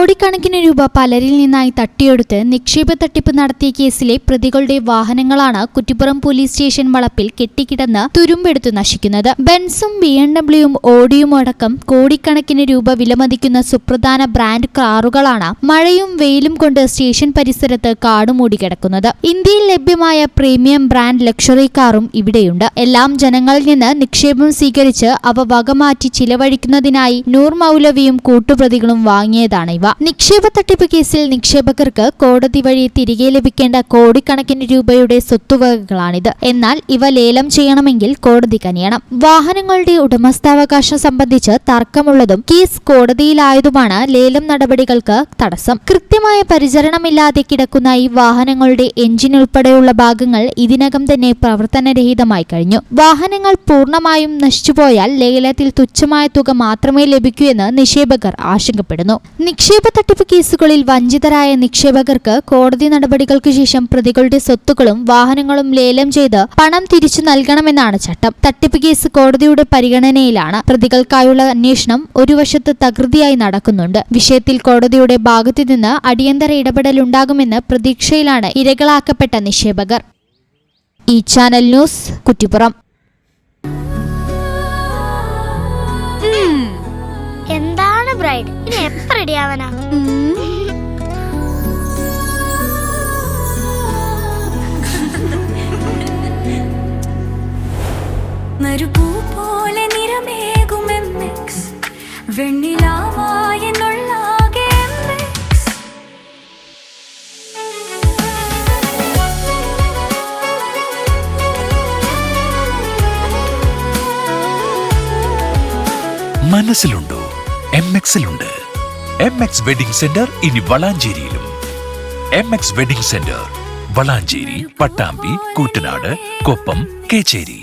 കോടിക്കണക്കിന് രൂപ പലരിൽ നിന്നായി തട്ടിയെടുത്ത് നിക്ഷേപ തട്ടിപ്പ് നടത്തിയ കേസിലെ പ്രതികളുടെ വാഹനങ്ങളാണ് കുറ്റിപ്പുറം പോലീസ് സ്റ്റേഷൻ വളപ്പിൽ കെട്ടിക്കിടന്ന് തുരുമ്പെടുത്ത് നശിക്കുന്നത്. ബെൻസും BMW-യും ഓഡിയും അടക്കം കോടിക്കണക്കിന് രൂപ വിലമതിക്കുന്ന സുപ്രധാന ബ്രാൻഡ് കാറുകളാണ് മഴയും വെയിലും കൊണ്ട് സ്റ്റേഷൻ പരിസരത്ത് കാടുമൂടി കിടക്കുന്നത്. ഇന്ത്യയിൽ ലഭ്യമായ പ്രീമിയം ബ്രാൻഡ് ലക്ഷറി കാറും ഇവിടെയുണ്ട്. എല്ലാം ജനങ്ങളിൽ നിന്ന് നിക്ഷേപം സ്വീകരിച്ച് അവ വകമാറ്റി ചിലവഴിക്കുന്നതിനായി നൂർ മൗലവിയും കൂട്ടുപ്രതികളും വാങ്ങിയതാണ് ഇവ. നിക്ഷേപ തട്ടിപ്പ് കേസിൽ നിക്ഷേപകർക്ക് കോടതി വഴി തിരികെ ലഭിക്കേണ്ട കോടിക്കണക്കിന് രൂപയുടെ സ്വത്തുവകകളാണിത്. എന്നാൽ ഇവ ലേലം ചെയ്യണമെങ്കിൽ കോടതി കനിയണം. വാഹനങ്ങളുടെ ഉടമസ്ഥാവകാശം സംബന്ധിച്ച് തർക്കമുള്ളതും കേസ് കോടതിയിലായതുമാണ് ലേലം നടപടികൾക്ക് തടസ്സം. കൃത്യമായ പരിചരണമില്ലാതെ കിടക്കുന്ന ഈ വാഹനങ്ങളുടെ എഞ്ചിൻ ഉൾപ്പെടെയുള്ള ഭാഗങ്ങൾ ഇതിനകം തന്നെ പ്രവർത്തനരഹിതമായി കഴിഞ്ഞു. വാഹനങ്ങൾ പൂർണ്ണമായും നശിച്ചുപോയാൽ ലേലത്തിൽ തുച്ഛമായ തുക മാത്രമേ ലഭിക്കൂ എന്ന് നിക്ഷേപകർ ആശങ്കപ്പെടുന്നു. നിക്ഷേപ തട്ടിപ്പ് കേസുകളിൽ വഞ്ചിതരായ നിക്ഷേപകർക്ക് കോടതി നടപടികൾക്ക് ശേഷം പ്രതികളുടെ സ്വത്തുക്കളും വാഹനങ്ങളും ലേലം ചെയ്ത് പണം തിരിച്ചു നൽകണമെന്നാണ് ചട്ടം. തട്ടിപ്പ് കേസ് കോടതിയുടെ പരിഗണനയിലാണ്. പ്രതികൾക്കായുള്ള അന്വേഷണം ഒരു വശത്ത് തകൃതിയായി നടക്കുന്നുണ്ട്. വിഷയത്തിൽ കോടതിയുടെ ഭാഗത്തു നിന്ന് അടിയന്തര ഇടപെടലുണ്ടാകുമെന്ന് പ്രതീക്ഷയിലാണ് ഇരകളാക്കപ്പെട്ട നിക്ഷേപകർ. ഈ ചാനൽ ന്യൂസ്, കുറ്റിപ്പുറം. എന്താണ് ബ്രൈഡ്, ഇനി എപ്പ റെഡിയാവാനാ? മരുപൂ പോലെ നിറമേകും MX, വെണ്ണിലാവായെന്നുള്ളാകെ MX. മനസ്സിലുണ്ടോ? MX-ലുണ്ട്. MX വെഡിംഗ് സെന്റർ ഇനി വളാഞ്ചേരിയിലും. MX wedding centre Valanchery, Pattambi, Koottanad, Koppam, Kecheri.